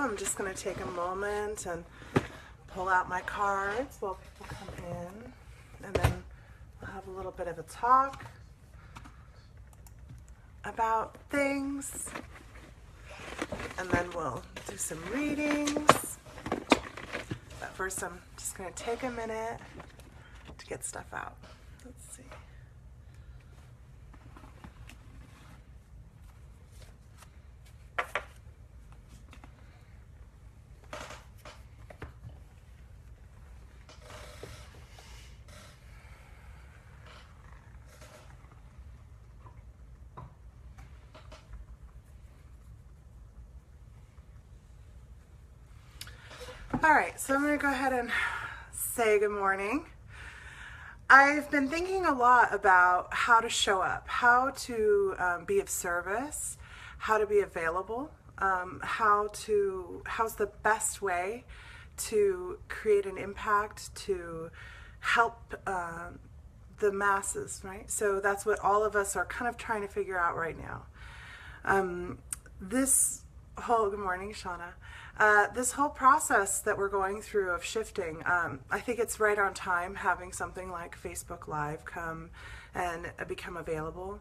I'm just going to take a moment and pull out my cards while people come in, and then we'll have a little bit of a talk about things, and then we'll do some readings. But first, I'm just going to take a minute to get stuff out. Let's see. All right, so I'm going to go ahead and say good morning. I've been thinking a lot about how to show up, how to be of service, how to be available, how's the best way to create an impact, to help the masses, right? So that's what all of us are kind of trying to figure out right now. Good morning, Shauna. This whole process that we're going through of shifting, I think it's right on time having something like Facebook Live come and become available.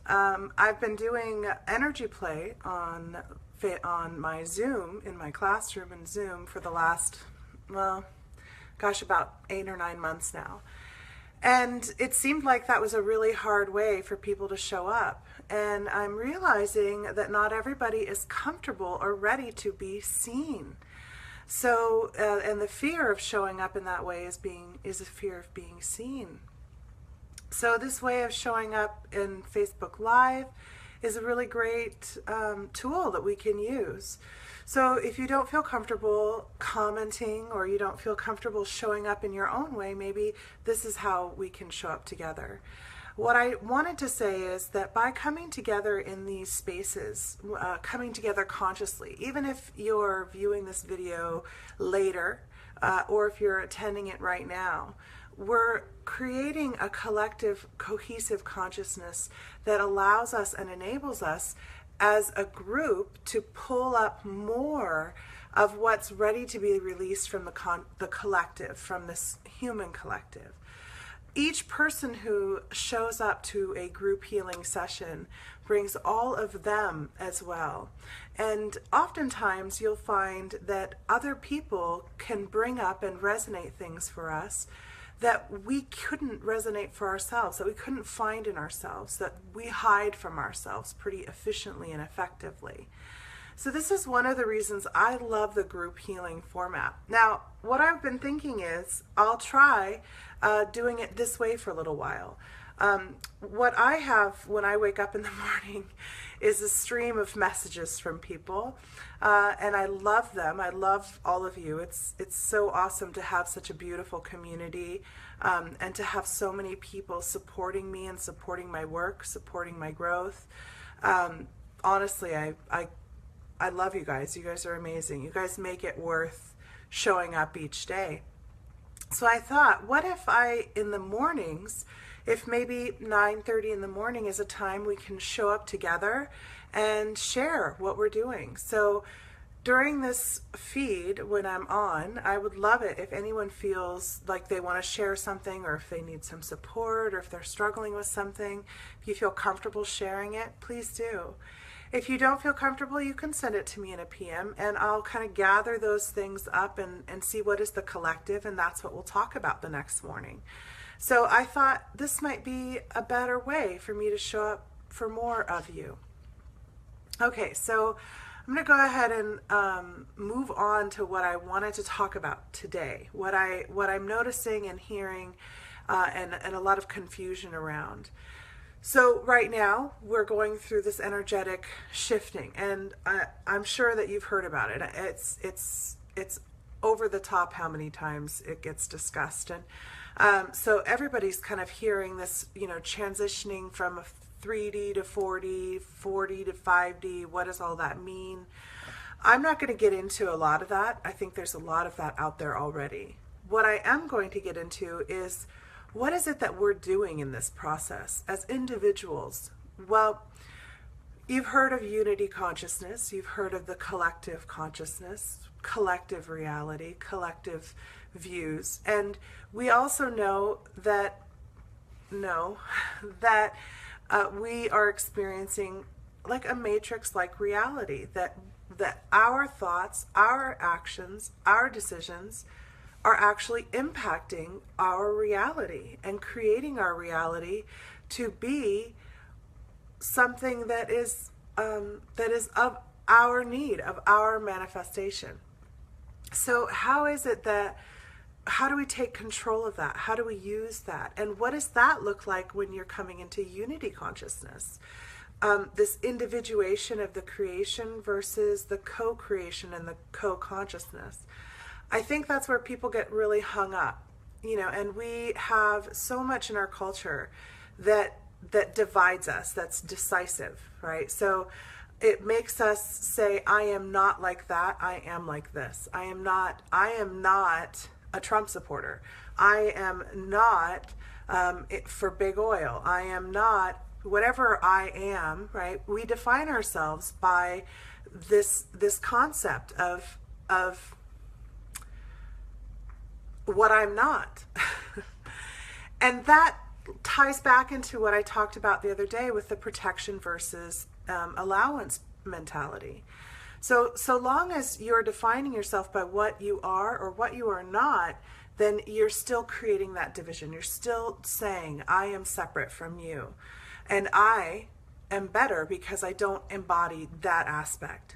I've been doing energy play on my Zoom, in my classroom in Zoom for the last, about 8 or 9 months now. And it seemed like that was a really hard way for people to show up. And I'm realizing that not everybody is comfortable or ready to be seen. So, and the fear of showing up in that way is a fear of being seen. So this way of showing up in Facebook Live is a really great tool that we can use. So if you don't feel comfortable commenting, or you don't feel comfortable showing up in your own way, maybe this is how we can show up together. What I wanted to say is that by coming together in these spaces, coming together consciously, even if you're viewing this video later, or if you're attending it right now, we're creating a collective, cohesive consciousness that allows us and enables us as a group to pull up more of what's ready to be released from the collective, from this human collective. Each person who shows up to a group healing session brings all of them as well. And oftentimes you'll find that other people can bring up and resonate things for us that we couldn't resonate for ourselves, that we couldn't find in ourselves, that we hide from ourselves pretty efficiently and effectively. So this is one of the reasons I love the group healing format. Now, what I've been thinking is I'll try doing it this way for a little while. What I have when I wake up in the morning is a stream of messages from people, and I love them. I love all of you. It's so awesome to have such a beautiful community, and to have so many people supporting me and supporting my work, supporting my growth. Honestly, I love you guys. You guys are amazing. You guys make it worth showing up each day. So I thought, what if in the mornings, if maybe 9:30 in the morning is a time we can show up together and share what we're doing. So during this feed, when I'm on, I would love it if anyone feels like they want to share something, or if they need some support, or if they're struggling with something. If you feel comfortable sharing it, please do. If you don't feel comfortable, you can send it to me in a PM, and I'll kind of gather those things up and see what is the collective, and that's what we'll talk about the next morning. So I thought this might be a better way for me to show up for more of you. Okay, so I'm going to go ahead and move on to what I wanted to talk about today, what I'm noticing and hearing, and a lot of confusion around. So right now we're going through this energetic shifting, and I'm sure that you've heard about it. It's over the top how many times it gets discussed, and so everybody's kind of hearing this, transitioning from a 3D to 4D, 4D to 5D. What does all that mean? I'm not going to get into a lot of that. I think there's a lot of that out there already. What I am going to get into is, what is it that we're doing in this process as individuals? Well, You've heard of unity consciousness, you've heard of the collective consciousness, collective reality, collective views, and we also know that we are experiencing like a matrix-like reality, that our thoughts, our actions, our decisions are actually impacting our reality and creating our reality to be something that is of our need, of our manifestation. So how do we take control of that? How do we use that? And what does that look like when you're coming into unity consciousness? This individuation of the creation versus the co-creation and the co-consciousness. I think that's where people get really hung up, and we have so much in our culture that divides us, that's decisive, right? So it makes us say, I am not like that, I am like this. I am not a Trump supporter. I am not for big oil. I am not whatever I am, right? We define ourselves by this concept of what I'm not. And that ties back into what I talked about the other day with the protection versus allowance mentality. So long as you're defining yourself by what you are or what you are not, then you're still creating that division. You're still saying, I am separate from you. And I am better because I don't embody that aspect.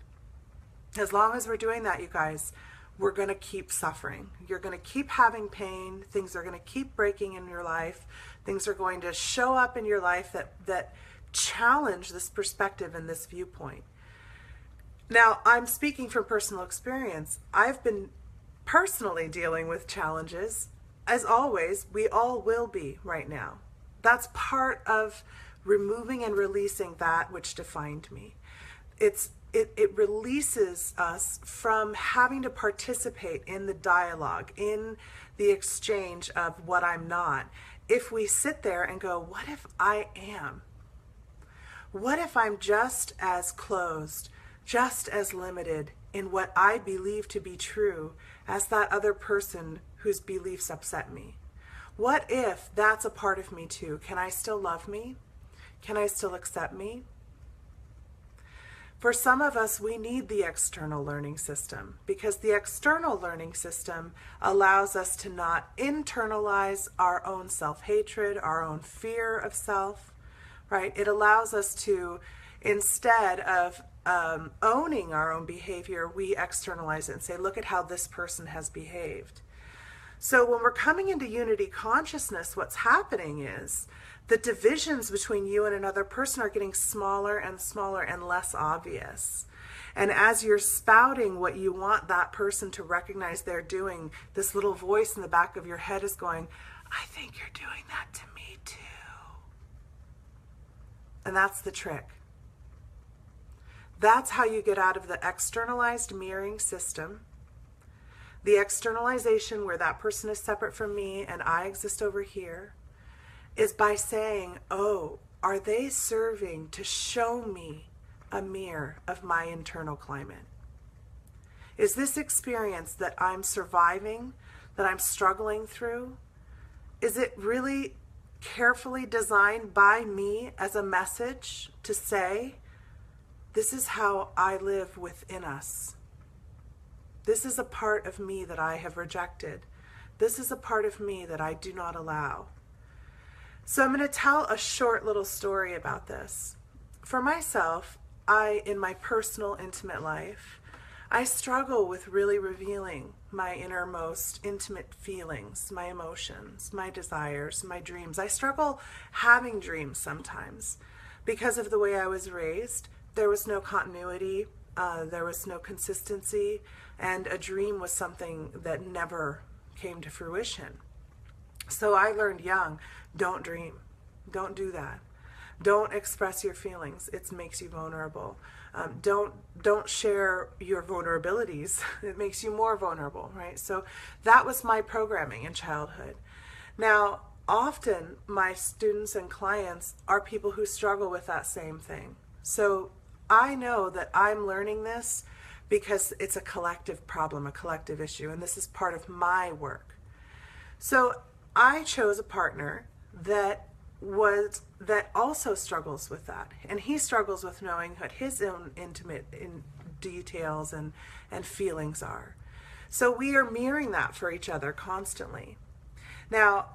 As long as we're doing that, you guys, we're going to keep suffering. You're going to keep having pain. Things are going to keep breaking in your life. Things are going to show up in your life that challenge this perspective and this viewpoint. Now, I'm speaking from personal experience. I've been personally dealing with challenges. As always, we all will be right now. That's part of removing and releasing that which defined me. It releases us from having to participate in the dialogue, in the exchange of what I'm not. If we sit there and go, what if I am? What if I'm just as closed, just as limited in what I believe to be true as that other person whose beliefs upset me? What if that's a part of me too? Can I still love me? Can I still accept me? For some of us, we need the external learning system because the external learning system allows us to not internalize our own self-hatred, our own fear of self, right? It allows us to, instead of owning our own behavior, we externalize it and say, look at how this person has behaved. So when we're coming into unity consciousness, what's happening is the divisions between you and another person are getting smaller and smaller and less obvious. And as you're spouting what you want that person to recognize they're doing, this little voice in the back of your head is going, I think you're doing that to me too. And that's the trick. That's how you get out of the externalized mirroring system. The externalization where that person is separate from me and I exist over here is by saying, oh, are they serving to show me a mirror of my internal climate? Is this experience that I'm surviving, that I'm struggling through, is it really carefully designed by me as a message to say, this is how I live within us. This is a part of me that I have rejected. This is a part of me that I do not allow. So I'm going to tell a short little story about this. For myself, in my personal, intimate life, I struggle with really revealing my innermost intimate feelings, my emotions, my desires, my dreams. I struggle having dreams sometimes because of the way I was raised. There was no continuity, there was no consistency, and a dream was something that never came to fruition. So I learned young, don't dream. Don't do that. Don't express your feelings. It makes you vulnerable. Don't share your vulnerabilities. It makes you more vulnerable, right? So that was my programming in childhood. Now, often my students and clients are people who struggle with that same thing. So I know that I'm learning this because it's a collective problem, a collective issue, and this is part of my work. So I chose a partner that also struggles with that, and he struggles with knowing what his own intimate details and feelings are. So we are mirroring that for each other constantly. Now,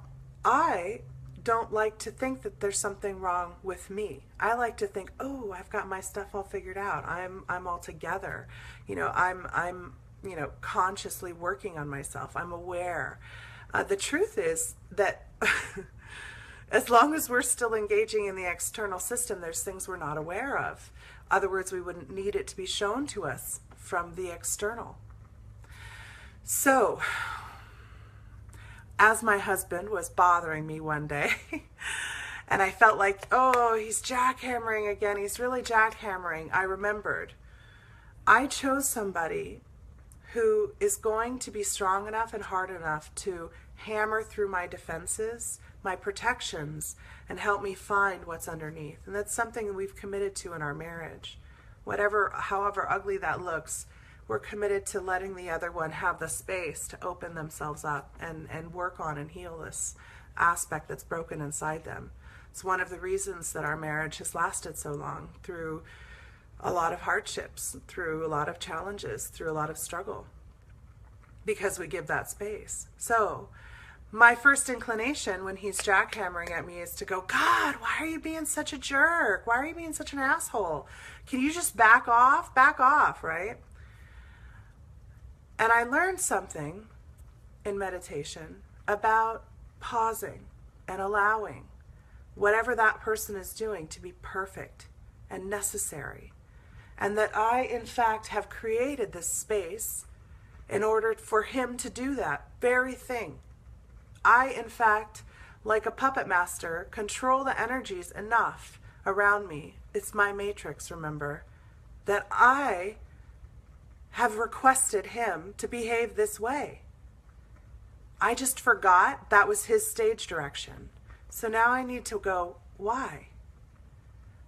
I don't like to think that there's something wrong with me. I like to think, oh, I've got my stuff all figured out. I'm all together. I'm consciously working on myself. I'm aware. The truth is that as long as we're still engaging in the external system, there's things we're not aware of. In other words, we wouldn't need it to be shown to us from the external. So, as my husband was bothering me one day, and I felt like, oh, he's jackhammering again. He's really jackhammering. I remembered I chose somebody who is going to be strong enough and hard enough to hammer through my defenses, my protections, and help me find what's underneath. And that's something we've committed to in our marriage. However ugly that looks, we're committed to letting the other one have the space to open themselves up and work on and heal this aspect that's broken inside them. It's one of the reasons that our marriage has lasted so long, through a lot of hardships, through a lot of challenges, through a lot of struggle, because we give that space. So my first inclination when he's jackhammering at me is to go, God, why are you being such a jerk? Why are you being such an asshole? Can you just back off? Back off, right? And I learned something in meditation about pausing and allowing whatever that person is doing to be perfect and necessary. And that I, in fact, have created this space in order for him to do that very thing. I, in fact, like a puppet master, control the energies enough around me. It's my matrix, remember, that I have requested him to behave this way. I just forgot that was his stage direction. So now I need to go, why?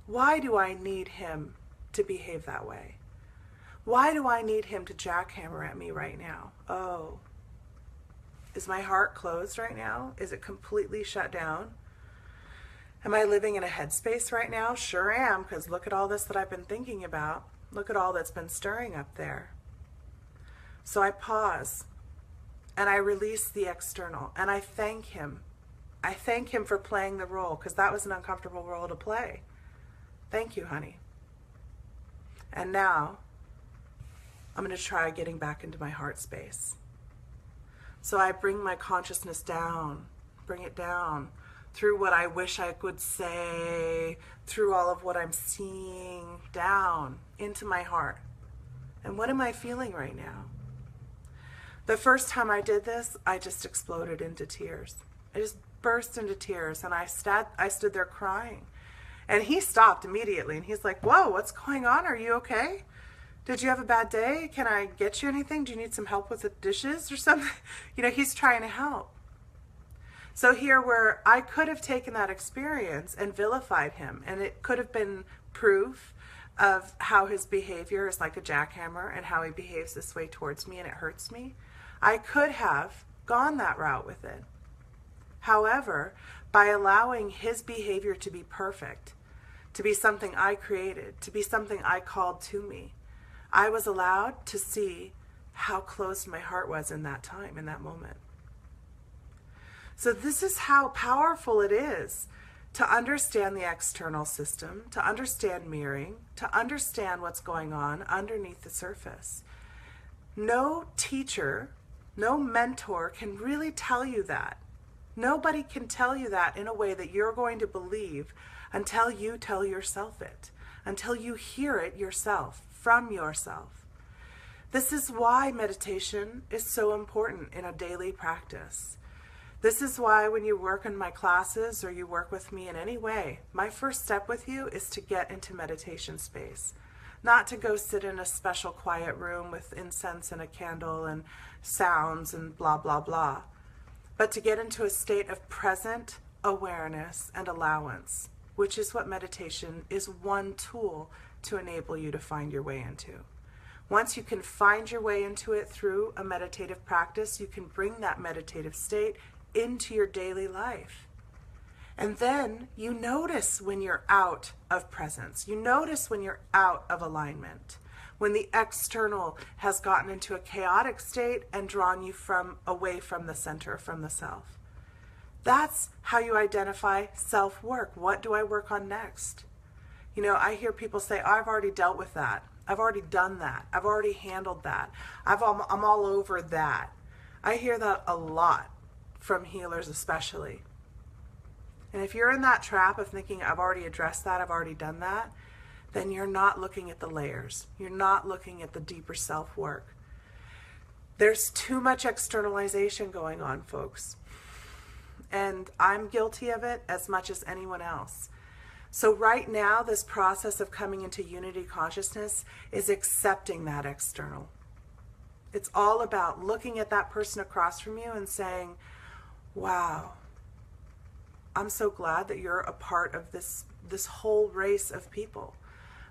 Why do I need him to behave that way? Why do I need him to jackhammer at me right now? Oh, is my heart closed right now? Is it completely shut down? Am I living in a headspace right now? Sure am, because look at all this that I've been thinking about. Look at all that's been stirring up there. So I pause and I release the external and I thank him. I thank him for playing the role, because that was an uncomfortable role to play. Thank you, honey. And now I'm going to try getting back into my heart space. So I bring my consciousness down, bring it down through what I wish I could say, through all of what I'm seeing, down into my heart. And what am I feeling right now? The first time I did this, I just exploded into tears. I just burst into tears, and I stood there crying. And he stopped immediately, and he's like, whoa, what's going on? Are you okay? Did you have a bad day? Can I get you anything? Do you need some help with the dishes or something? He's trying to help. So here, where I could have taken that experience and vilified him, and it could have been proof of how his behavior is like a jackhammer and how he behaves this way towards me and it hurts me, I could have gone that route with it. However, by allowing his behavior to be perfect, to be something I created, to be something I called to me, I was allowed to see how closed my heart was in that time, in that moment. So this is how powerful it is to understand the external system, to understand mirroring, to understand what's going on underneath the surface. No teacher, no mentor can really tell you that. Nobody can tell you that in a way that you're going to believe until you tell yourself it, until you hear it yourself, from yourself. This is why meditation is so important in a daily practice. This is why when you work in my classes or you work with me in any way, my first step with you is to get into meditation space. Not to go sit in a special quiet room with incense and a candle and sounds and blah, blah, blah. But to get into a state of present awareness and allowance, which is what meditation is one tool to enable you to find your way into. Once you can find your way into it through a meditative practice, you can bring that meditative state into your daily life. And then you notice when you're out of presence. You notice when you're out of alignment, when the external has gotten into a chaotic state and drawn you away from the center, from the self. That's how you identify self-work. What do I work on next? You know, I hear people say, oh, I've already dealt with that. I've already done that. I've already handled that. I'm all over that. I hear that a lot from healers especially. And if you're in that trap of thinking, I've already addressed that, I've already done that, then you're not looking at the layers. You're not looking at the deeper self-work. There's too much externalization going on, folks. And I'm guilty of it as much as anyone else. So right now, this process of coming into unity consciousness is accepting that external. It's all about looking at that person across from you and saying, wow, I'm so glad that you're a part of this whole race of people.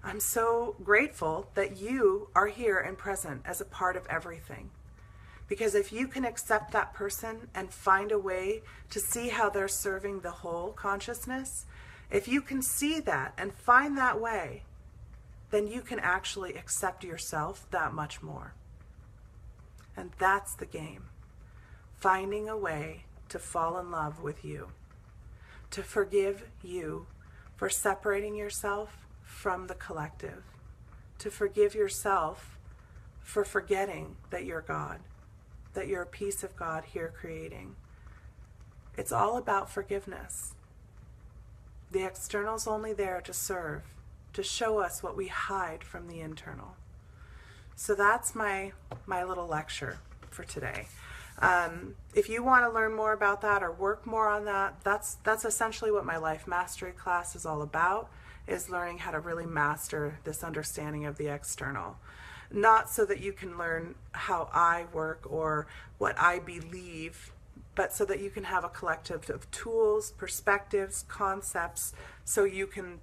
I'm so grateful that you are here and present as a part of everything. Because if you can accept that person and find a way to see how they're serving the whole consciousness, if you can see that and find that way, then you can actually accept yourself that much more. And that's the game. Finding a way to fall in love with you, to forgive you for separating yourself from the collective, to forgive yourself for forgetting that you're God, that you're a piece of God here creating. It's all about forgiveness. The external's only there to serve, to show us what we hide from the internal. So that's my little lecture for today. If you want to learn more about that or work more on that, that's essentially what my Life Mastery class is all about, is learning how to really master this understanding of the external. Not so that you can learn how I work or what I believe, but so that you can have a collective of tools, perspectives, concepts, so you can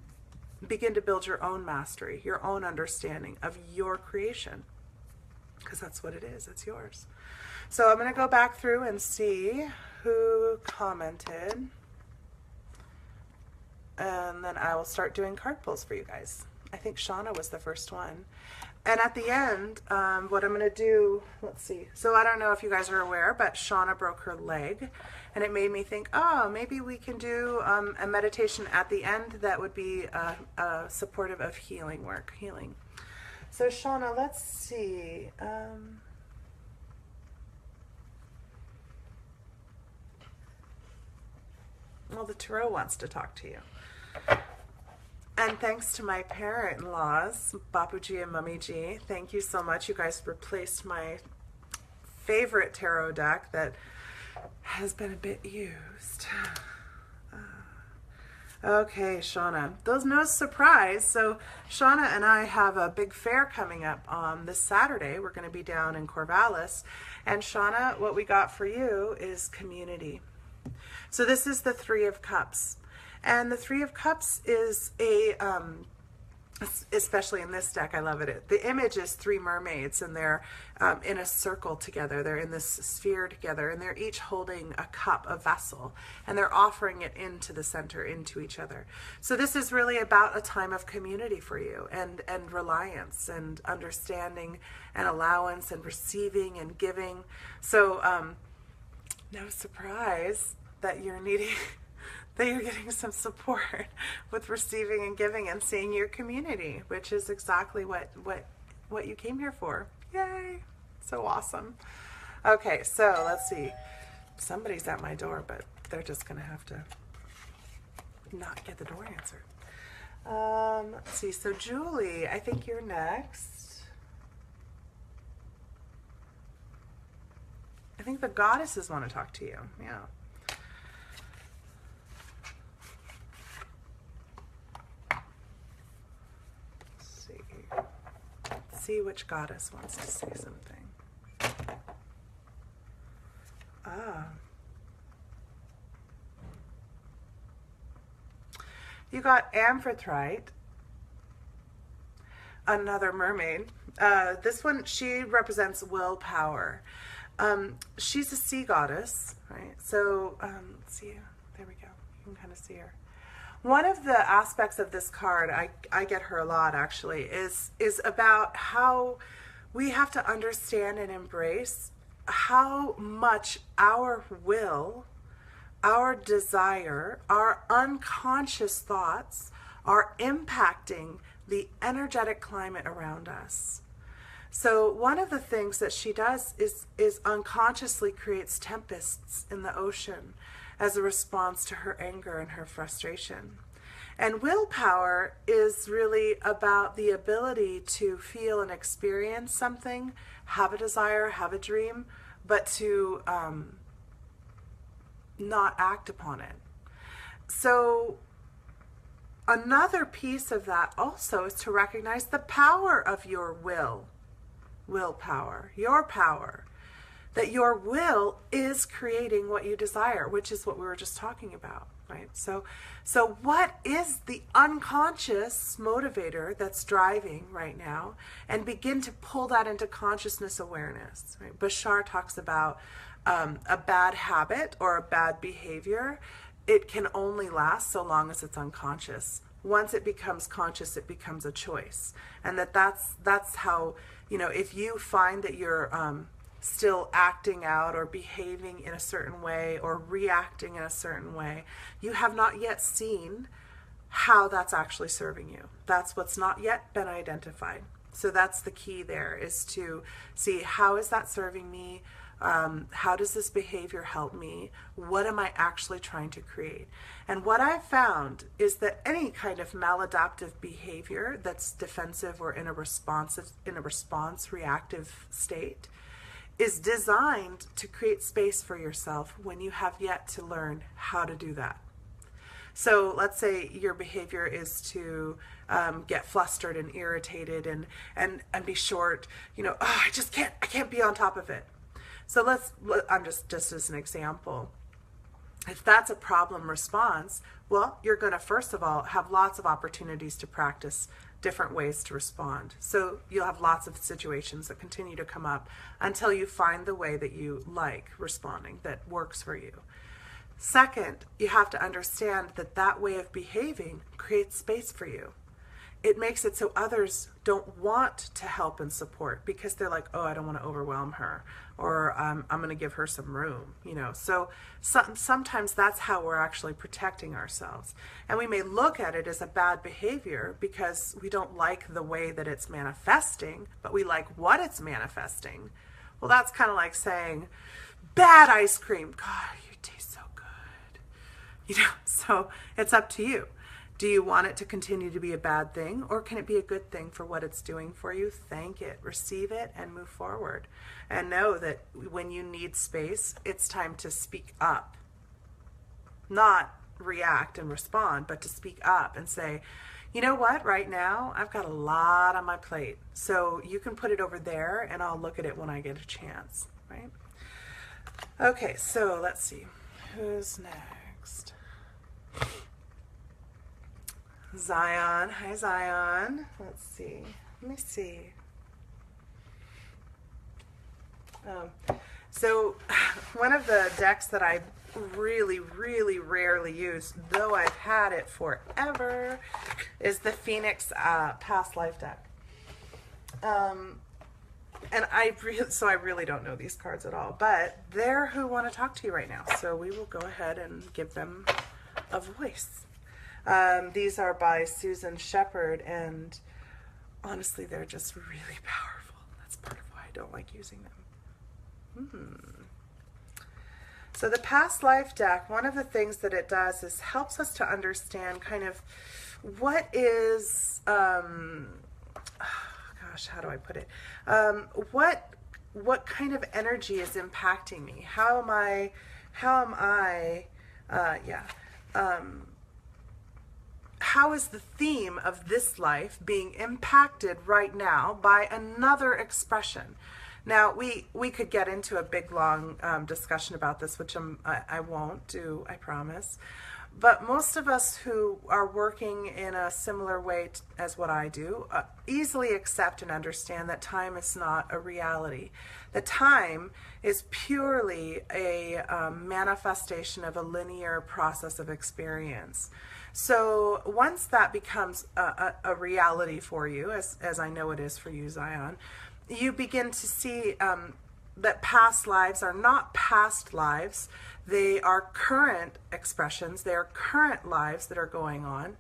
begin to build your own mastery, your own understanding of your creation. Because that's what it is, it's yours. So I'm going to go back through and see who commented. And then I will start doing card pulls for you guys. I think Shauna was the first one. And at the end, what I'm going to do, let's see. So I don't know if you guys are aware, but Shauna broke her leg. And it made me think, oh, maybe we can do a meditation at the end that would be supportive of healing work, healing. So Shauna, let's see. Well, the tarot wants to talk to you. And thanks to my parent-in-laws, Bapuji and Mamiji, thank you so much. You guys replaced my favorite tarot deck that has been a bit used. Okay, Shauna. There's no surprise. So Shauna and I have a big fair coming up on this Saturday. We're going to be down in Corvallis. And Shauna, what we got for you is community. So this is the Three of Cups. And the Three of Cups is a, especially in this deck, I love it. The image is three mermaids, and they're in a circle together. They're in this sphere together, and they're each holding a cup, a vessel, and they're offering it into the center, into each other. So this is really about a time of community for you, and reliance, and understanding, and allowance, and receiving, and giving. So no surprise that you're needing... that you're getting some support with receiving and giving and seeing your community, which is exactly what you came here for. Yay! So awesome. Okay, so let's see. Somebody's at my door, but they're just going to have to not get the door answered. Let's see. So Julie, I think you're next. I think the goddesses want to talk to you. Yeah. See which goddess wants to say something. You got Amphitrite, another mermaid. This one, she represents willpower. She's a sea goddess, right? So, let's see, there we go. You can kind of see her. One of the aspects of this card, I get her a lot actually, is about how we have to understand and embrace how much our will, our desire, our unconscious thoughts are impacting the energetic climate around us. So one of the things that she does is unconsciously creates tempests in the ocean as a response to her anger and her frustration. And willpower is really about the ability to feel and experience something, have a desire, have a dream, but to not act upon it. So another piece of that also is to recognize the power of your willpower, your power, that your will is creating what you desire, which is what we were just talking about, right? So what is the unconscious motivator that's driving right now, and begin to pull that into consciousness awareness, right? Bashar talks about a bad habit or a bad behavior. It can only last so long as it's unconscious. Once it becomes conscious, it becomes a choice. And that's how, if you find that you're still acting out or behaving in a certain way or reacting in a certain way, you have not yet seen how that's actually serving you. That's what's not yet been identified. So that's the key there, is to see, how is that serving me? How does this behavior help me? What am I actually trying to create? And what I've found is that any kind of maladaptive behavior that's defensive or in a response reactive state is designed to create space for yourself when you have yet to learn how to do that. So let's say your behavior is to get flustered and irritated and be short, I can't be on top of it. So I'm just as an example, if that's a problem response, well, you're going to first of all have lots of opportunities to practice different ways to respond. So you'll have lots of situations that continue to come up until you find the way that you like responding, that works for you. Second, you have to understand that way of behaving creates space for you. It makes it so others don't want to help and support because they're like, oh, I don't want to overwhelm her, or I'm going to give her some room, So sometimes that's how we're actually protecting ourselves. And we may look at it as a bad behavior because we don't like the way that it's manifesting, but we like what it's manifesting. Well, that's kind of like saying, bad ice cream. God, you taste so good. So it's up to you. Do you want it to continue to be a bad thing, or can it be a good thing for what it's doing for you? Thank it, receive it, and move forward. And know that when you need space, it's time to speak up. Not react and respond, but to speak up and say, you know what, right now, I've got a lot on my plate. So you can put it over there, and I'll look at it when I get a chance, right? Okay, so let's see. Who's next? Zion. Hi, Zion. Let's see. Let me see. So one of the decks that I really, really rarely use, though I've had it forever, is the Phoenix Past Life deck. And I really don't know these cards at all, but they're who want to talk to you right now. So we will go ahead and give them a voice. These are by Susan Shepard, and honestly, they're just really powerful. That's part of why I don't like using them. So the Past Life deck, one of the things that it does is helps us to understand kind of what is, how do I put it? What kind of energy is impacting me? How is the theme of this life being impacted right now by another expression? Now, we could get into a big, long discussion about this, which I won't do, I promise. But most of us who are working in a similar way as what I do easily accept and understand that time is not a reality. That time is purely a manifestation of a linear process of experience. So once that becomes a reality for you, as I know it is for you, Zion, you begin to see that past lives are not past lives. They are current expressions. They are current lives that are going on.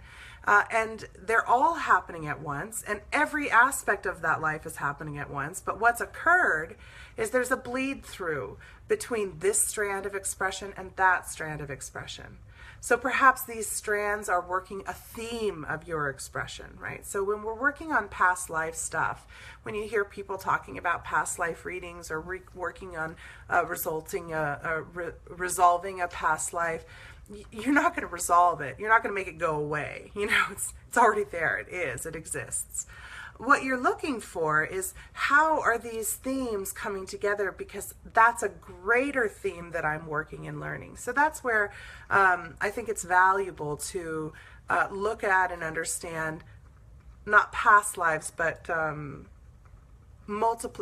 And they're all happening at once. And every aspect of that life is happening at once. But what's occurred is there's a bleed through between this strand of expression and that strand of expression. So perhaps these strands are working a theme of your expression, right? So when we're working on past life stuff, when you hear people talking about past life readings or working on resolving a past life, you're not going to resolve it. You're not going to make it go away. You know, it's already there. It exists. What you're looking for is, how are these themes coming together, because that's a greater theme that I'm working and learning. So that's where I think it's valuable to look at and understand not past lives, but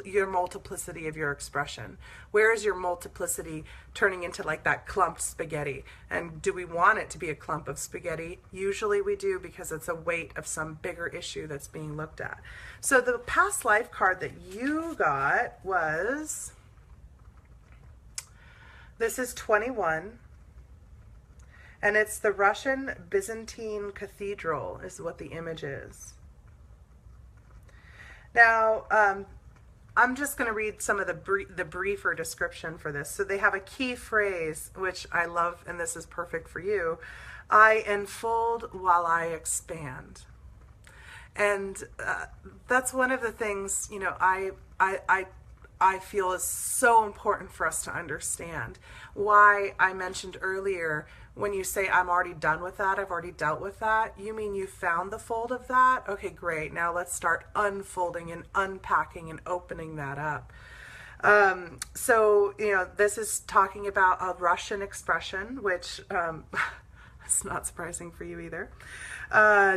your multiplicity of your expression. Where is your multiplicity turning into like that clumped spaghetti? And do we want it to be a clump of spaghetti? Usually we do, because it's a weight of some bigger issue that's being looked at. So the past life card that you got was, this is 21, and it's the Russian Byzantine Cathedral is what the image is. Now, I'm just going to read some of the briefer description for this. So they have a key phrase, which I love, and this is perfect for you. I enfold while I expand. And that's one of the things, you know, I feel is so important for us to understand. Why I mentioned earlier, when you say, I'm already done with that, I've already dealt with that, you mean you found the fold of that? Okay, great. Now let's start unfolding and unpacking and opening that up. So, you know, this is talking about a Russian expression, which it's not surprising for you either.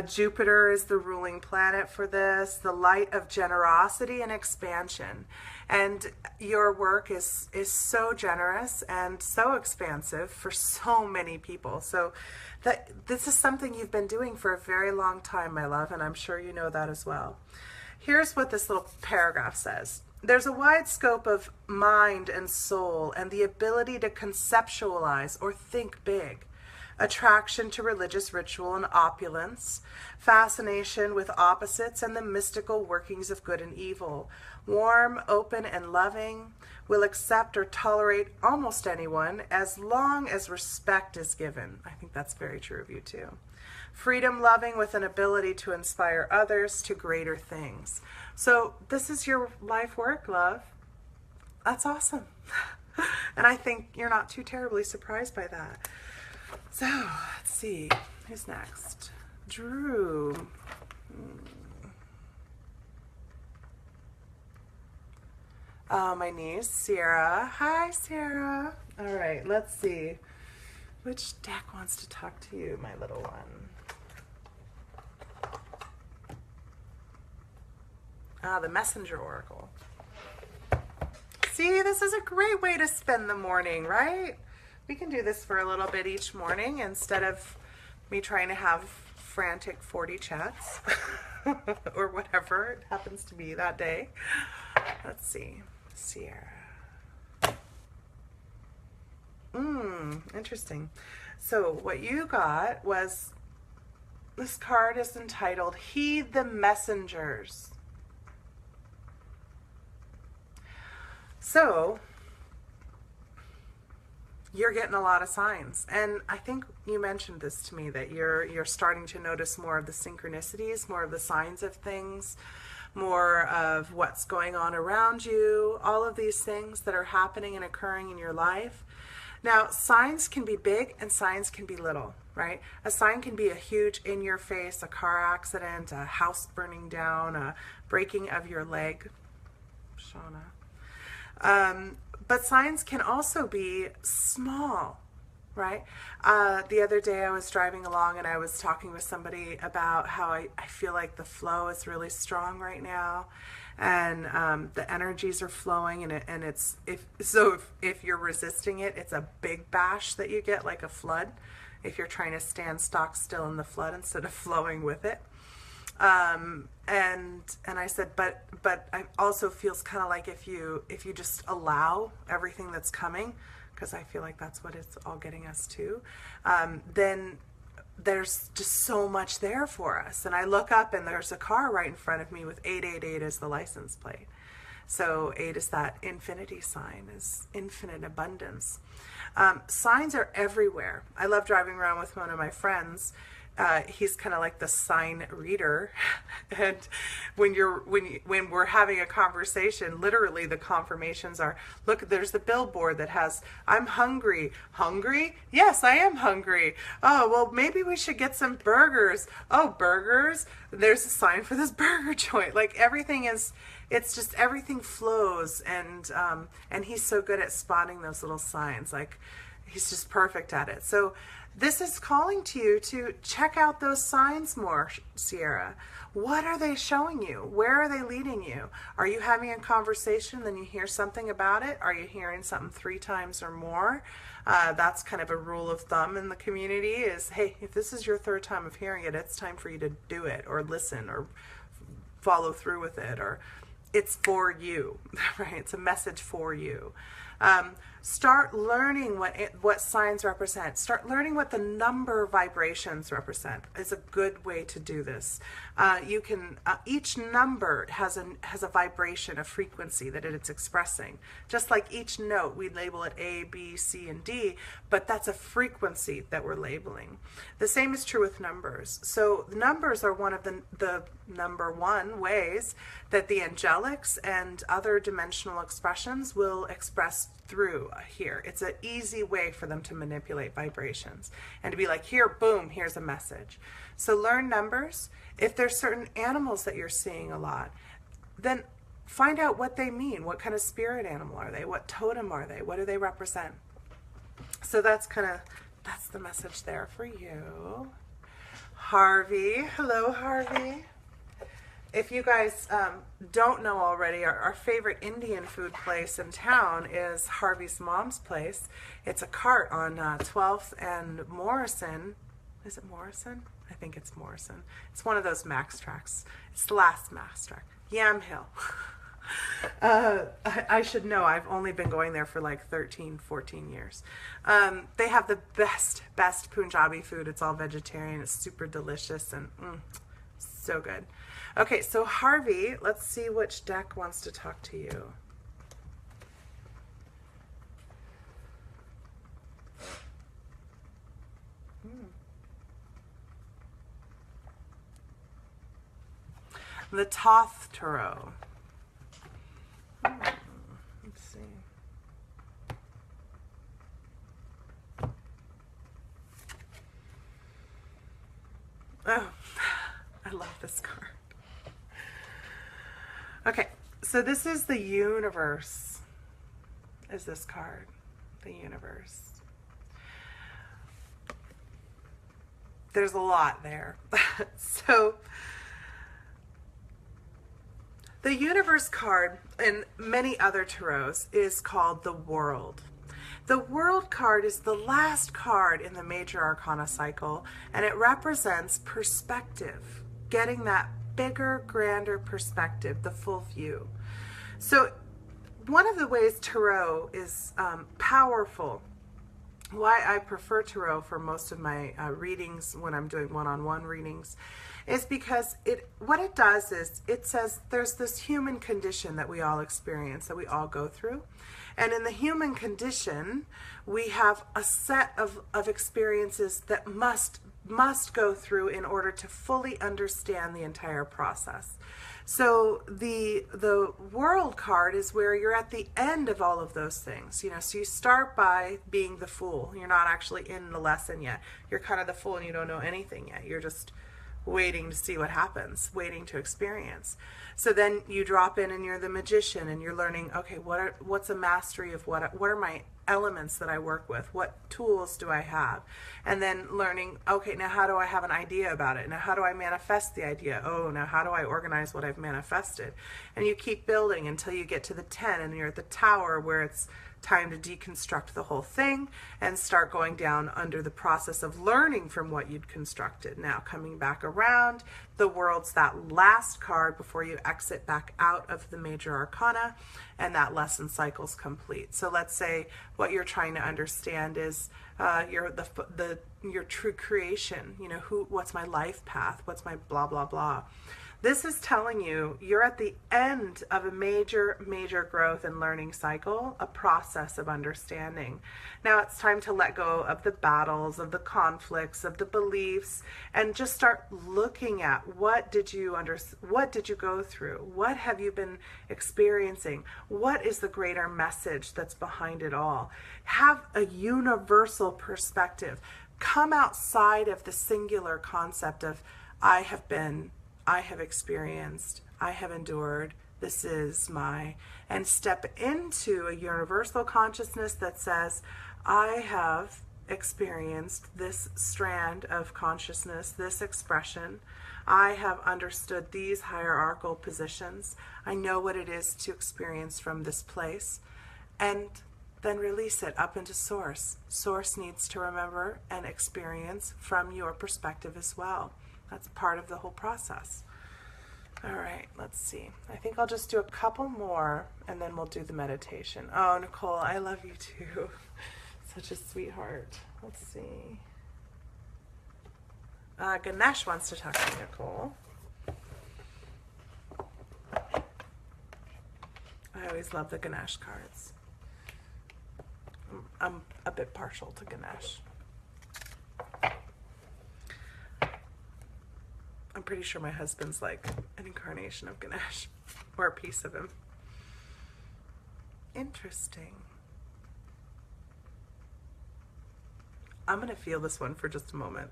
Jupiter is the ruling planet for this, the light of generosity and expansion. And your work is so generous and so expansive for so many people. So this is something you've been doing for a very long time, my love, and I'm sure you know that as well. Here's what this little paragraph says. There's a wide scope of mind and soul and the ability to conceptualize or think big. Attraction to religious ritual and opulence, fascination with opposites and the mystical workings of good and evil, warm, open, and loving, will accept or tolerate almost anyone as long as respect is given. I think that's very true of you too. Freedom loving with an ability to inspire others to greater things. So this is your life work, love. That's awesome. And I think you're not too terribly surprised by that. So, let's see. Who's next? Drew. My niece, Sierra. Hi, Sierra. All right, let's see. Which deck wants to talk to you, my little one? The Messenger Oracle. See, this is a great way to spend the morning, right? We can do this for a little bit each morning instead of me trying to have frantic 40 chats or whatever it happens to be that day. Let's see. Sierra. Interesting. So what you got was, this card is entitled Heed the Messengers. So you're getting a lot of signs, and I think you mentioned this to me, that you're starting to notice more of the synchronicities, more of the signs of things, more of what's going on around you, all of these things that are happening and occurring in your life. Now, signs can be big and signs can be little, right? A sign can be a huge in your face, a car accident, a house burning down, a breaking of your leg, Shauna. But signs can also be small, right? The other day I was driving along and I was talking with somebody about how I feel like the flow is really strong right now, and the energies are flowing, and it's if you're resisting it, it's a big bash that you get, like a flood, if you're trying to stand stock still in the flood instead of flowing with it. And I said, but I also feels kind of like if you just allow everything that's coming, because I feel like that's what it's all getting us to, then there's just so much there for us. And I look up and there's a car right in front of me with 888 as the license plate. So 8 is that infinity sign, is infinite abundance. Signs are everywhere. I love driving around with one of my friends. He's kind of like the sign reader, and when we're having a conversation, literally the confirmations are, look, there's the billboard that has, I'm hungry. Hungry? Yes, I am hungry. Oh, well, maybe we should get some burgers. Oh, burgers? There's a sign for this burger joint. Like, everything is, it's just, everything flows, and he's so good at spotting those little signs. Like, he's just perfect at it. So this is calling to you to check out those signs more, Sierra. What are they showing you? Where are they leading you? Are you having a conversation, then you hear something about it? Are you hearing something 3 times or more? That's kind of a rule of thumb in the community is, hey, if this is your 3rd time of hearing it, it's time for you to do it, or listen, or follow through with it, or it's for you, right? It's a message for you. Start learning what signs represent. Start learning what the number vibrations represent. Is a good way to do this. You can each number has a vibration, a frequency that it's expressing. Just like each note, we label it A, B, C, and D, but that's a frequency that we're labeling. The same is true with numbers. So numbers are one of the number 1 ways that the angelics and other dimensional expressions will express through here. It's an easy way for them to manipulate vibrations and to be like, here, boom, here's a message. So learn numbers. If there's certain animals that you're seeing a lot, then find out what they mean. What kind of spirit animal are they? What totem are they? What do they represent? So that's the message there for you. Harvey. Hello, Harvey. If you guys don't know already, our favorite Indian food place in town is Harvey's Mom's Place. It's a cart on 12th and Morrison. Is it Morrison? I think it's Morrison. It's one of those Max tracks. It's the last Max track. Yamhill. I should know. I've only been going there for like 13, 14 years. They have the best Punjabi food. It's all vegetarian. It's super delicious and so good. Okay, so Harvey, let's see which deck wants to talk to you. The Thoth Tarot. Let's see. Oh, I love this card. Okay, so this is the universe, is this card, the universe. There's a lot there. So the universe card and many other tarots is called the world. The world card is the last card in the major arcana cycle, and it represents perspective, getting that bigger, grander perspective, the full view. So one of the ways tarot is powerful, why I prefer tarot for most of my readings when I'm doing one-on-one readings, is because what it does is it says there's this human condition that we all experience, that we all go through. And in the human condition, we have a set of experiences that must go through in order to fully understand the entire process. So the world card is where you're at the end of all of those things. You know, so you start by being the fool. You're not actually in the lesson yet. You're kind of the fool and you don't know anything yet. You're just waiting to see what happens, waiting to experience. So then you drop in and you're the magician and you're learning, okay, what's a mastery of what are my elements that I work with? What tools do I have? And then learning, okay, now how do I have an idea about it? Now how do I manifest the idea? Oh, now how do I organize what I've manifested? And you keep building until you get to the 10 and you're at the tower where it's time to deconstruct the whole thing and start going down under the process of learning from what you'd constructed. Now coming back around, the world's that last card before you exit back out of the major arcana, and that lesson cycle's complete. So let's say what you're trying to understand is your true creation. You know, what's my life path? What's my blah blah blah? This is telling you you're at the end of a major growth and learning cycle, a process of understanding. Now it's time to let go of the battles, of the conflicts, of the beliefs, and just start looking at what did you go through? What have you been experiencing? What is the greater message that's behind it all? Have a universal perspective. Come outside of the singular concept of I have been, I have experienced, I have endured, this is my, and step into a universal consciousness that says, I have experienced this strand of consciousness, this expression. I have understood these hierarchical positions. I know what it is to experience from this place. And then release it up into Source. Source needs to remember and experience from your perspective as well. That's part of the whole process. All right, let's see. I think I'll just do a couple more and then we'll do the meditation. Oh, Nicole, I love you too. Such a sweetheart. Let's see. Ganesh wants to talk to Nicole. I always love the Ganesh cards. I'm a bit partial to Ganesh. I'm pretty sure my husband's like an incarnation of Ganesh, or a piece of him. Interesting. I'm going to feel this one for just a moment.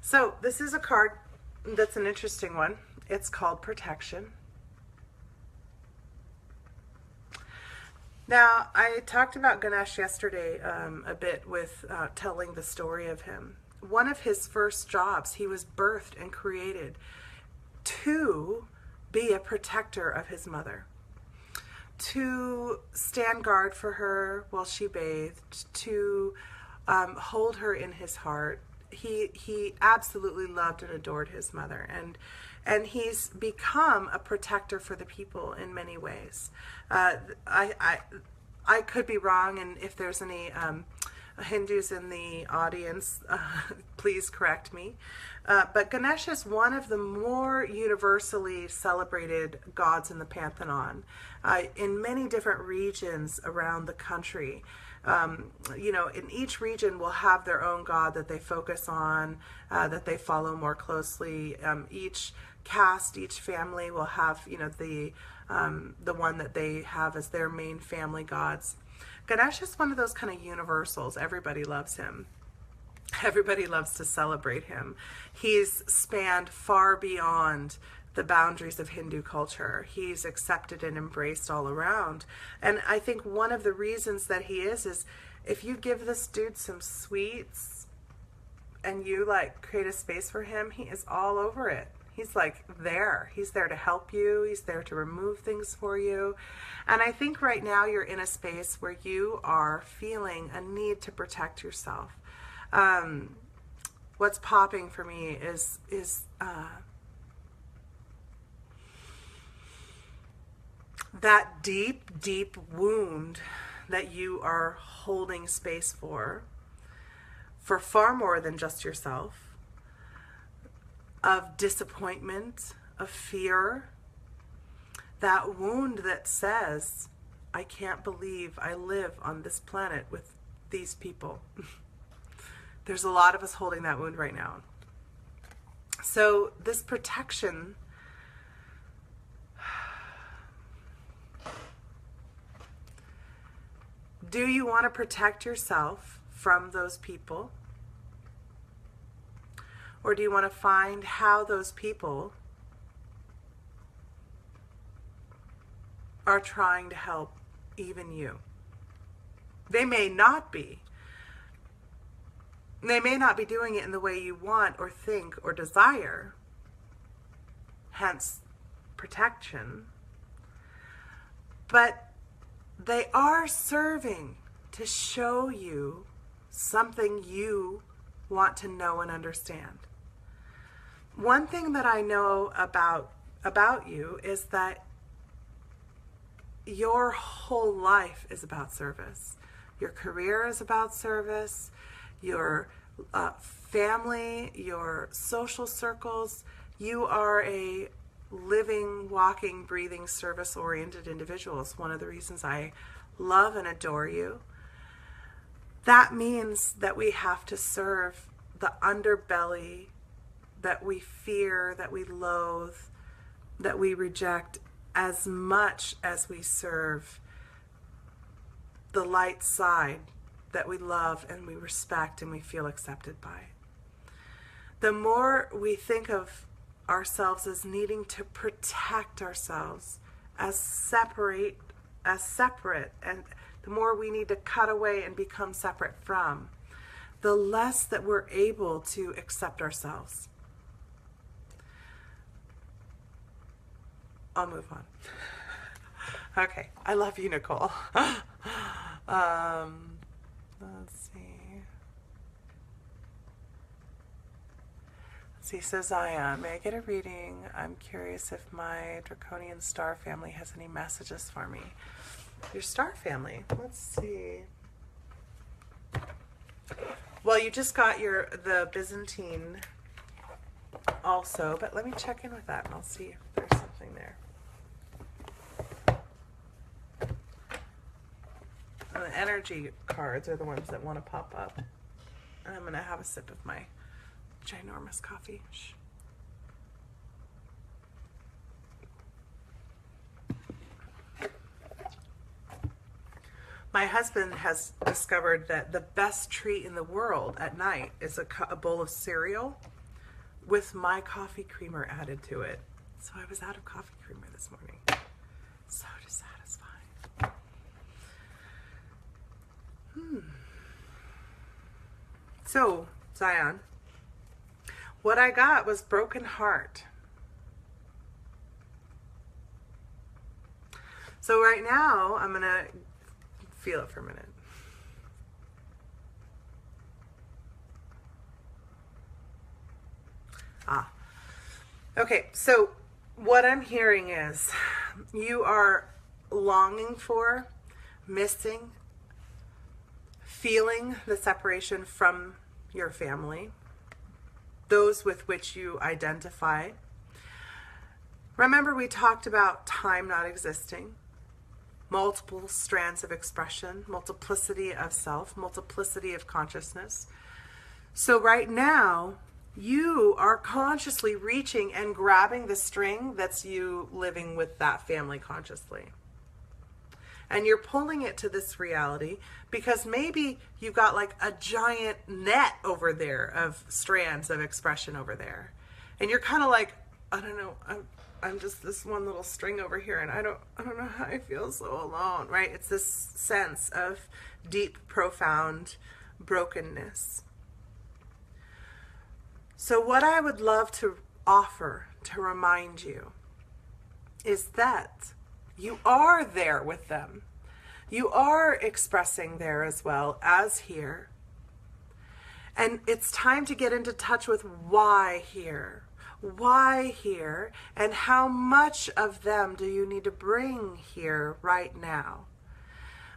So this is a card that's an interesting one. It's called Protection. Now, I talked about Ganesh yesterday a bit with telling the story of him. One of his first jobs, he was birthed and created to be a protector of his mother, to stand guard for her while she bathed, to hold her in his heart. He absolutely loved and adored his mother, and he's become a protector for the people in many ways. I could be wrong, and if there's any Hindus in the audience, please correct me. But Ganesh is one of the more universally celebrated gods in the Pantheon in many different regions around the country. You know, in each region will have their own god that they focus on, that they follow more closely. Each caste, each family will have, you know, the one that they have as their main family gods. Ganesh is one of those kind of universals. Everybody loves him. Everybody loves to celebrate him. He's spanned far beyond the boundaries of Hindu culture. He's accepted and embraced all around. And I think one of the reasons that he is if you give this dude some sweets and you like create a space for him, he is all over it. He's like there. He's there to help you. He's there to remove things for you. And I think right now you're in a space where you are feeling a need to protect yourself. What's popping for me is that deep wound that you are holding space for far more than just yourself, of disappointment, of fear, that wound that says, I can't believe I live on this planet with these people. There's a lot of us holding that wound right now. So this protection, do you want to protect yourself from those people? Or do you want to find how those people are trying to help even you? They may not be. They may not be doing it in the way you want or think or desire, hence protection, but they are serving to show you something you want to know and understand. One thing that I know about you is that your whole life is about service. Your career is about service. Your family, your social circles. You are a living, walking, breathing, service-oriented individual. It's one of the reasons I love and adore you. That means that we have to serve the underbelly that we fear, that we loathe, that we reject, as much as we serve the light side that we love and we respect and we feel accepted by. The more we think of ourselves as needing to protect ourselves, as separate, and the more we need to cut away and become separate from, the less that we're able to accept ourselves. I'll move on. Okay, I love you, Nicole. Let's see, so Zion, may I get a reading? I'm curious if my draconian star family has any messages for me. Your star family, let's see. Well, you just got the Byzantine also, but let me check in with that and I'll see if there's something there. And the energy cards are the ones that want to pop up. And I'm going to have a sip of my ginormous coffee. Shh. My husband has discovered that the best treat in the world at night is a bowl of cereal with my coffee creamer added to it. So I was out of coffee creamer this morning. So dissatisfying. So, Zion, what I got was broken heart. So right now, I'm going to feel it for a minute. Okay, so what I'm hearing is you are longing for, missing, feeling the separation from your family, those with which you identify. Remember, we talked about time not existing, multiple strands of expression, multiplicity of self, multiplicity of consciousness. So right now, you are consciously reaching and grabbing the string that's you living with that family consciously. And you're pulling it to this reality because maybe you've got like a giant net over there of strands of expression over there. And you're kind of like, I don't know, I'm just this one little string over here and I don't know how I feel so alone, right? It's this sense of deep, profound brokenness. So what I would love to offer to remind you is that you are there with them. You are expressing there as well as here. And it's time to get into touch with why here. Why here? And how much of them do you need to bring here right now?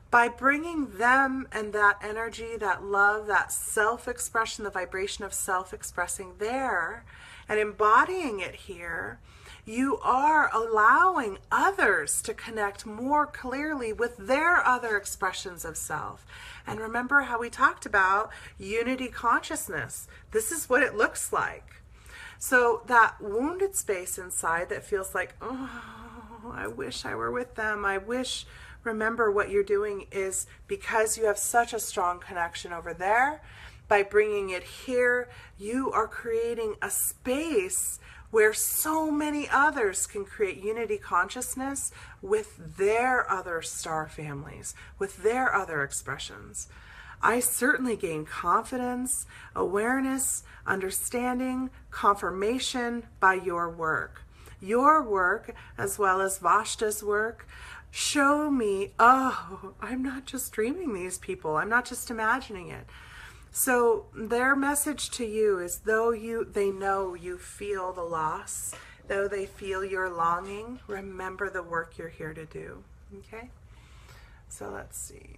By bringing them and that energy, that love, that self-expression, the vibration of self-expressing there and embodying it here, you are allowing others to connect more clearly with their other expressions of self. And remember how we talked about unity consciousness. This is what it looks like. So that wounded space inside that feels like, oh, I wish I were with them. I wish, remember what you're doing is because you have such a strong connection over there, by bringing it here, you are creating a space where so many others can create unity consciousness with their other star families, with their other expressions. I certainly gain confidence, awareness, understanding, confirmation by your work. Your work, as well as Vashta's work, show me, oh, I'm not just dreaming these people. I'm not just imagining it. So their message to you is, though they know you feel the loss, though they feel your longing, remember the work you're here to do. Okay? So let's see.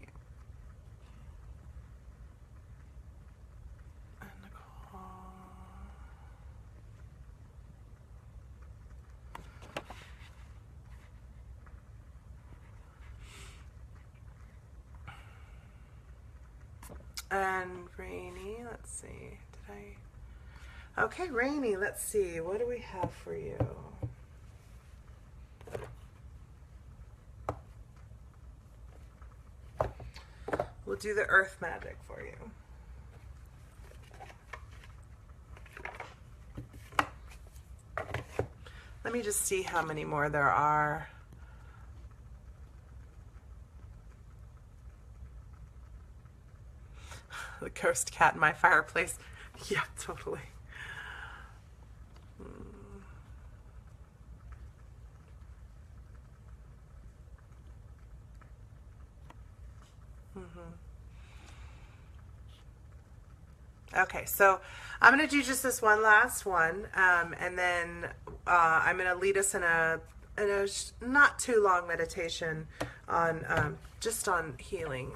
And Rainy, let's see, okay, Rainy, let's see, what do we have for you? We'll do the earth magic for you. Let me just see how many more there are. The ghost cat in my fireplace. Yeah, totally. Okay, so I'm going to do just this one last one, and then I'm going to lead us in a not too long meditation on just on healing.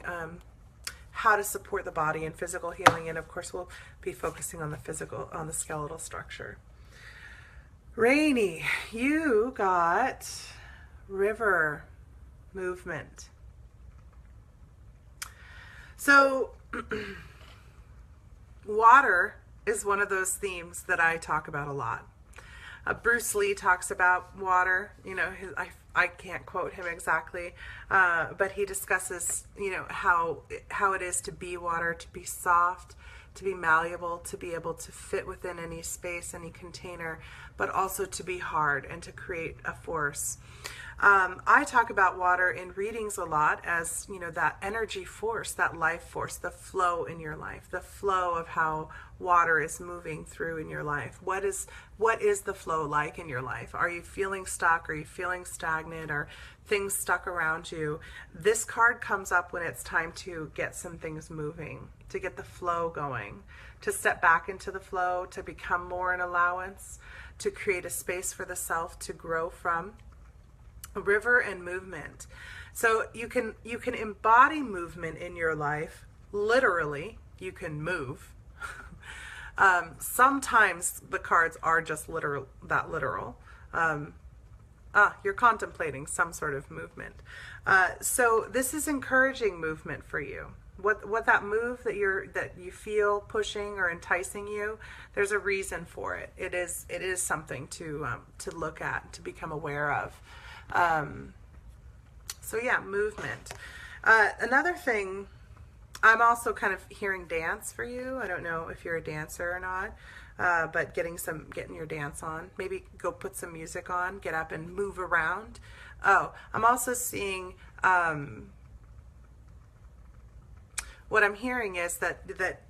How to support the body in physical healing, and of course we'll be focusing on the skeletal structure. Rainy, you got river movement. So water is one of those themes that I talk about a lot. Bruce Lee talks about water, I can't quote him exactly, but he discusses, how it is to be water, to be soft, to be malleable, to be able to fit within any space, any container, but also to be hard and to create a force. I talk about water in readings a lot as, that energy force, that life force, the flow in your life, the flow of how water is moving through in your life. What is the flow like in your life? Are you feeling stuck? Are you feeling stagnant? Are things stuck around you? This card comes up when it's time to get some things moving, to get the flow going, to step back into the flow, to become more in allowance, to create a space for the self to grow from. River and movement. So you can embody movement in your life. Literally, you can move. Sometimes the cards are just literal. You're contemplating some sort of movement. So this is encouraging movement for you. What that move that you feel pushing or enticing you, there's a reason for it. It is something to look at, to become aware of. So yeah, movement. Another thing, I'm also kind of hearing dance for you. I don't know if you're a dancer or not, but getting your dance on. Maybe go put some music on, get up and move around. Oh, I'm also seeing, what I'm hearing is that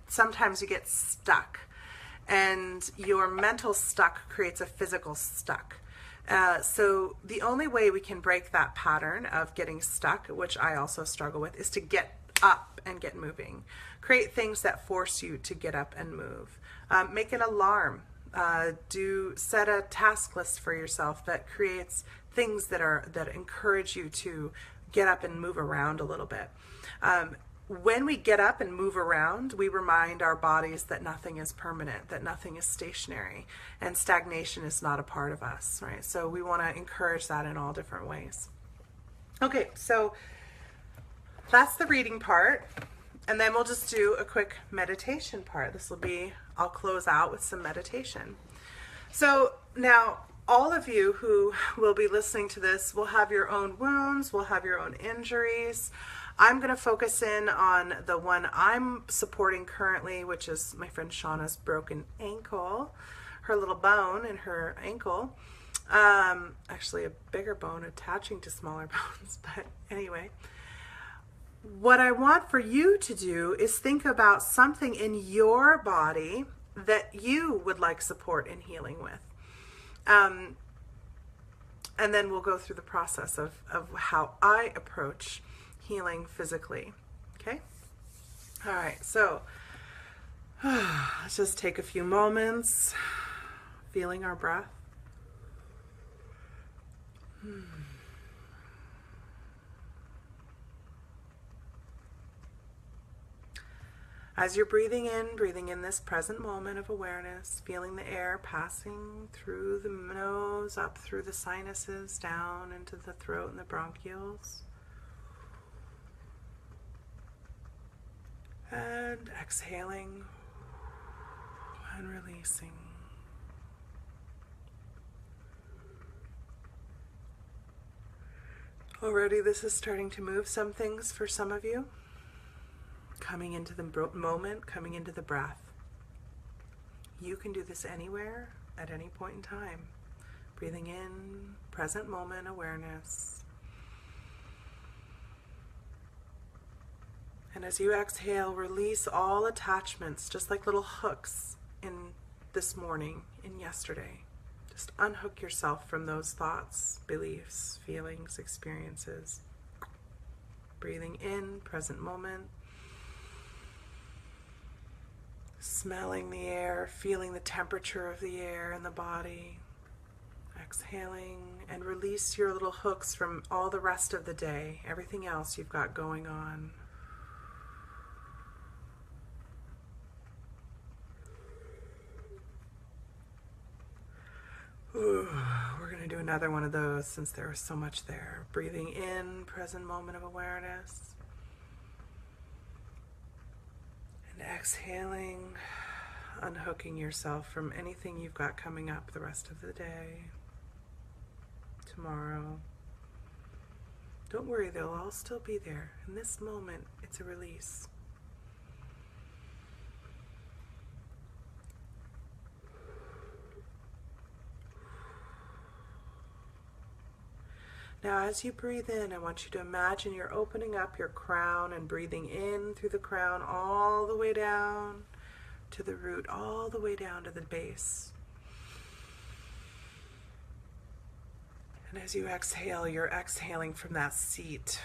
sometimes you get stuck, and your mental stuck creates a physical stuck. So the only way we can break that pattern of getting stuck, which I also struggle with, is to get up and get moving. Create things that force you to get up and move. Make an alarm. Set a task list for yourself that creates things that encourage you to get up and move around a little bit. When we get up and move around, we remind our bodies that nothing is permanent, that nothing is stationary, and stagnation is not a part of us, right? So we want to encourage that in all different ways. Okay, so that's the reading part, and then we'll just do a quick meditation part. I'll close out with some meditation. So now, all of you who will be listening to this will have your own wounds, will have your own injuries. I'm going to focus in on the one I'm supporting currently, which is my friend Shauna's broken ankle, her little bone in her ankle. Actually a bigger bone attaching to smaller bones, but anyway. What I want for you to do is think about something in your body that you would like support and healing with. And then we'll go through the process of how I approach healing physically. Okay? All right, so let's just take a few moments, feeling our breath. As you're breathing in this present moment of awareness, feeling the air passing through the nose, up through the sinuses, down into the throat and the bronchioles. And exhaling and releasing. Already this is starting to move some things for some of you. Coming into the moment, coming into the breath. You can do this anywhere, at any point in time. Breathing in, present moment awareness. And as you exhale, release all attachments, just like little hooks in this morning, in yesterday. Just unhook yourself from those thoughts, beliefs, feelings, experiences. Breathing in, present moment. Smelling the air, feeling the temperature of the air in the body. Exhaling and release your little hooks from all the rest of the day, everything else you've got going on. Ooh, we're going to do another one of those since there was so much there. Breathing in, present moment of awareness. And exhaling, unhooking yourself from anything you've got coming up the rest of the day, tomorrow. Don't worry, they'll all still be there. In this moment, it's a release. Now, as you breathe in, I want you to imagine you're opening up your crown and breathing in through the crown all the way down to the root, all the way down to the base. And as you exhale, you're exhaling from that seat.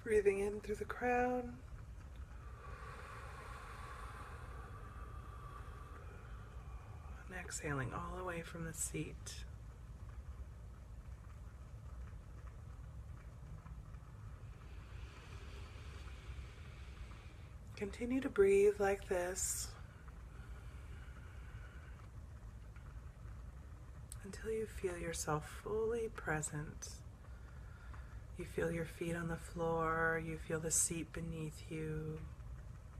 Breathing in through the crown. And exhaling all the way from the seat. Continue to breathe like this until you feel yourself fully present. You feel your feet on the floor, you feel the seat beneath you,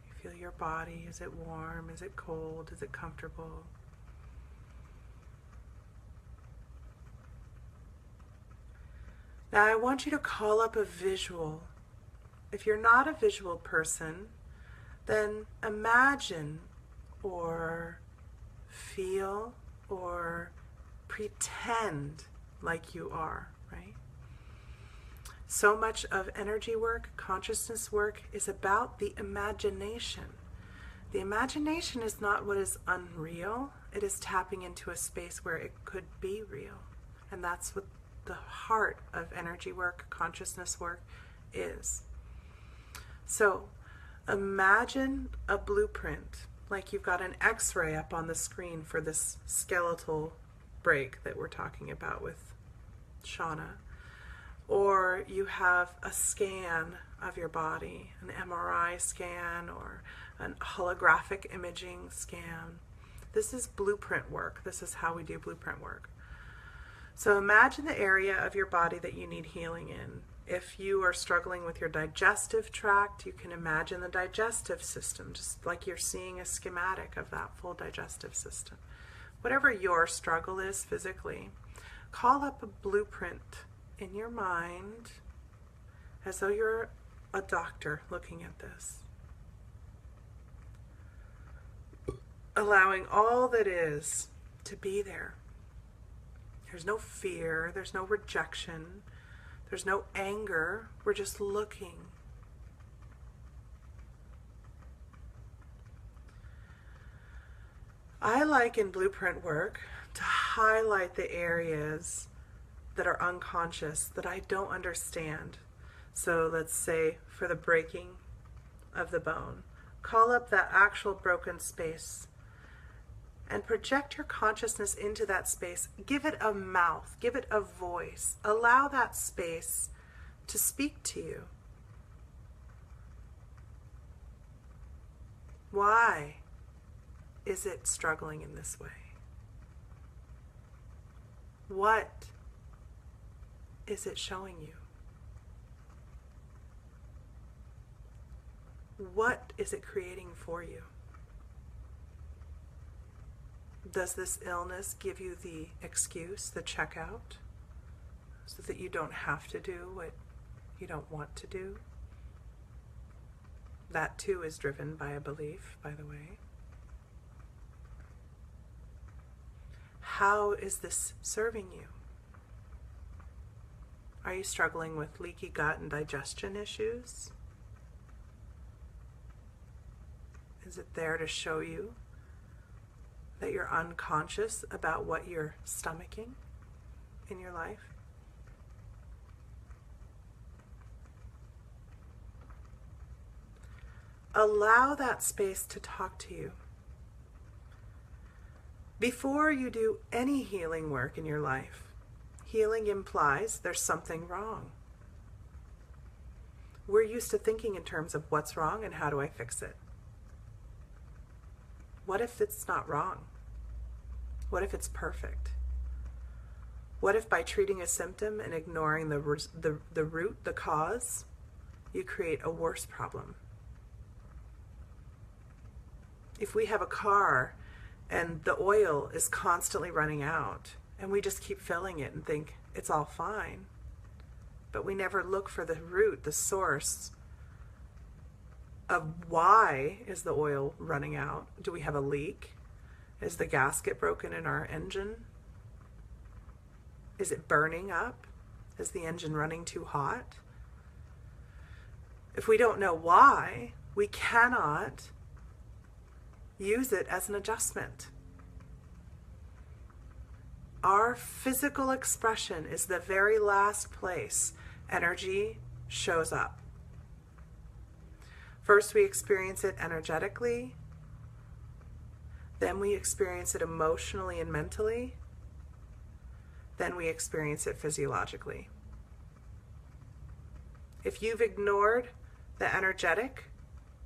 you feel your body. Is it warm? Is it cold? Is it comfortable? Now I want you to call up a visual. If you're not a visual person, then imagine or feel or pretend like you are, right? So much of energy work, consciousness work, is about the imagination. The imagination is not what is unreal. It is tapping into a space where it could be real. And that's what the heart of energy work, consciousness work is. So imagine a blueprint, like you've got an X-ray up on the screen for this skeletal break that we're talking about with Shauna. Or you have a scan of your body, an MRI scan or a holographic imaging scan. This is blueprint work. This is how we do blueprint work. So imagine the area of your body that you need healing in. If you are struggling with your digestive tract, you can imagine the digestive system, just like you're seeing a schematic of that full digestive system. Whatever your struggle is physically, call up a blueprint in your mind as though you're a doctor looking at this. Allowing all that is to be there. There's no fear, there's no rejection, there's no anger. We're just looking. I like in blueprint work to highlight the areas that are unconscious, that I don't understand. So let's say for the breaking of the bone, call up that actual broken space and project your consciousness into that space. Give it a mouth, give it a voice. Allow that space to speak to you. Why is it struggling in this way? What is it showing you? What is it creating for you? Does this illness give you the excuse, the checkout, so that you don't have to do what you don't want to do? That too is driven by a belief, by the way. How is this serving you? Are you struggling with leaky gut and digestion issues? Is it there to show you that you're unconscious about what you're stomaching in your life? Allow that space to talk to you. Before you do any healing work in your life, healing implies there's something wrong. We're used to thinking in terms of what's wrong and how do I fix it. What if it's not wrong? What if it's perfect? What if by treating a symptom and ignoring the root, the cause, you create a worse problem? If we have a car and the oil is constantly running out and we just keep filling it and think it's all fine, but we never look for the root, the source of why is the oil running out? Do we have a leak? Is the gasket broken in our engine? Is it burning up? Is the engine running too hot? If we don't know why, we cannot use it as an adjustment. Our physical expression is the very last place energy shows up. First, we experience it energetically. Then we experience it emotionally and mentally. Then we experience it physiologically. If you've ignored the energetic,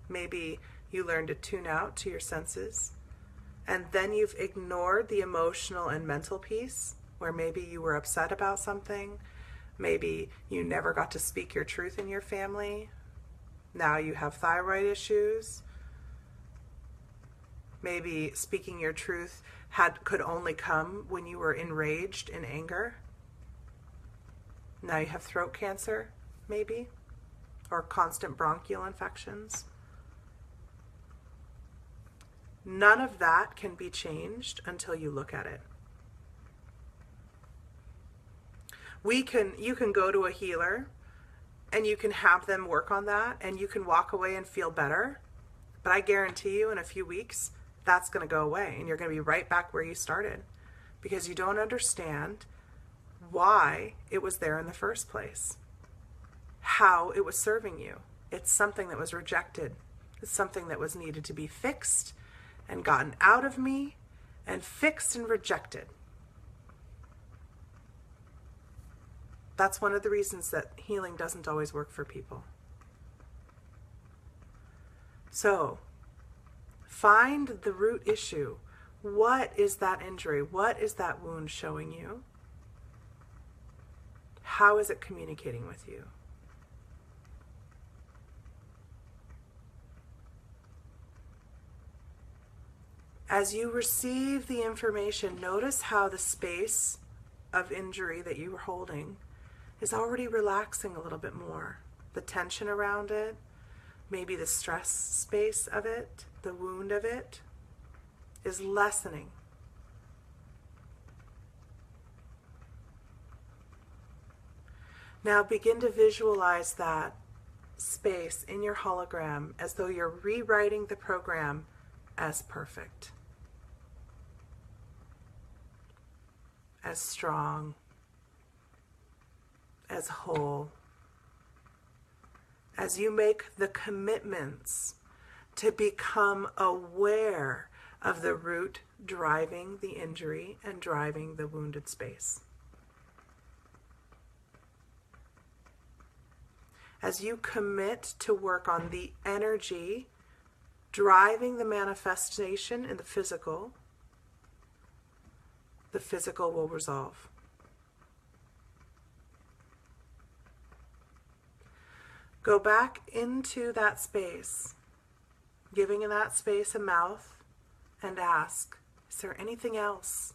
maybe you learn to tune out to your senses, and then you've ignored the emotional and mental piece, where maybe you were upset about something, maybe you never got to speak your truth in your family, now you have thyroid issues, maybe speaking your truth could only come when you were enraged in anger, now you have throat cancer, maybe, or constant bronchial infections. None of that can be changed until you look at it. You can go to a healer and you can have them work on that and you can walk away and feel better. But I guarantee you in a few weeks, that's going to go away and you're going to be right back where you started because you don't understand why it was there in the first place, how it was serving you. It's something that was rejected. It's something that was needed to be fixed and gotten out of me and fixed and rejected. That's one of the reasons that healing doesn't always work for people. So, find the root issue. What is that injury? What is that wound showing you? How is it communicating with you? As you receive the information, notice how the space of injury that you were holding is already relaxing a little bit more. The tension around it, maybe the stress space of it, the wound of it, is lessening. Now begin to visualize that space in your hologram as though you're rewriting the program as perfect, as strong, as whole. As you make the commitments to become aware of the root driving the injury and driving the wounded space. As you commit to work on the energy driving the manifestation in the physical will resolve. Go back into that space, giving that space a mouth, and ask, is there anything else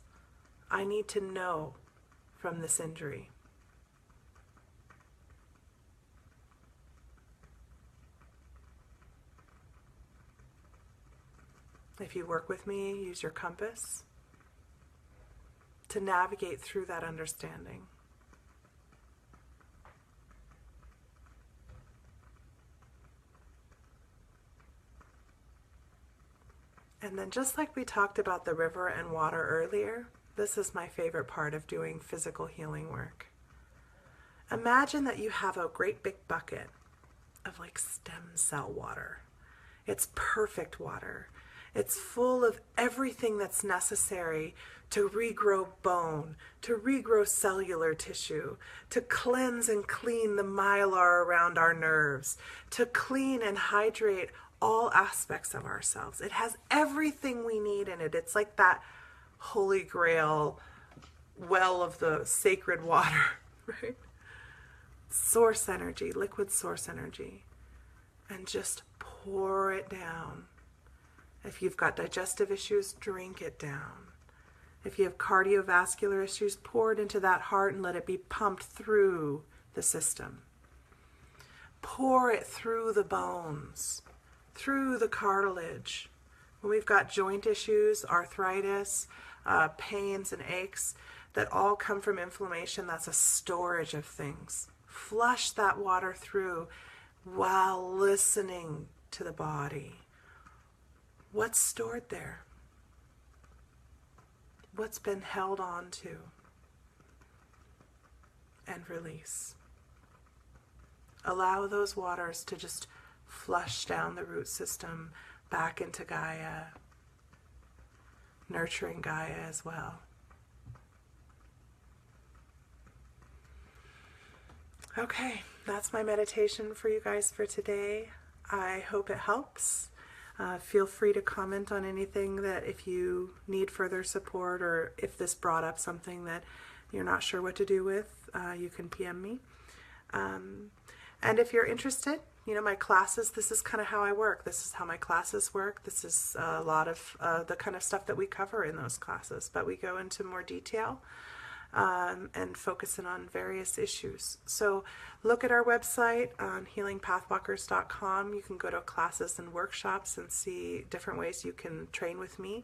I need to know from this injury? If you work with me, use your compass to navigate through that understanding. And then just like we talked about the river and water earlier, this is my favorite part of doing physical healing work. Imagine that you have a great big bucket of like stem cell water. It's perfect water. It's full of everything that's necessary to regrow bone, to regrow cellular tissue, to cleanse and clean the myelin around our nerves, to clean and hydrate all aspects of ourselves. It has everything we need in it. It's like that holy grail well of the sacred water, right? Source energy, liquid source energy. And just pour it down. If you've got digestive issues, drink it down. If you have cardiovascular issues, pour it into that heart and let it be pumped through the system. Pour it through the bones, through the cartilage. When we've got joint issues, arthritis, pains and aches that all come from inflammation, that's a storage of things. Flush that water through while listening to the body. What's stored there? What's been held on to? And release. Allow those waters to just flush down the root system back into Gaia, nurturing Gaia as well. Okay, that's my meditation for you guys for today. I hope it helps. Feel free to comment on anything that if you need further support or if this brought up something that you're not sure what to do with, you can PM me. And if you're interested, my classes, this is kind of how I work. This is how my classes work. This is a lot of the kind of stuff that we cover in those classes, but we go into more detail and focus in on various issues. So look at our website on healingpathwalkers.com. You can go to classes and workshops and see different ways you can train with me.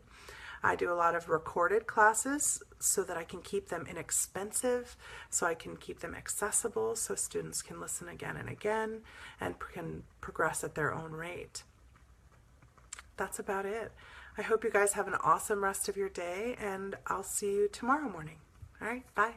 I do a lot of recorded classes so that I can keep them inexpensive, so I can keep them accessible, so students can listen again and again and can progress at their own rate. That's about it. I hope you guys have an awesome rest of your day, and I'll see you tomorrow morning. All right, bye.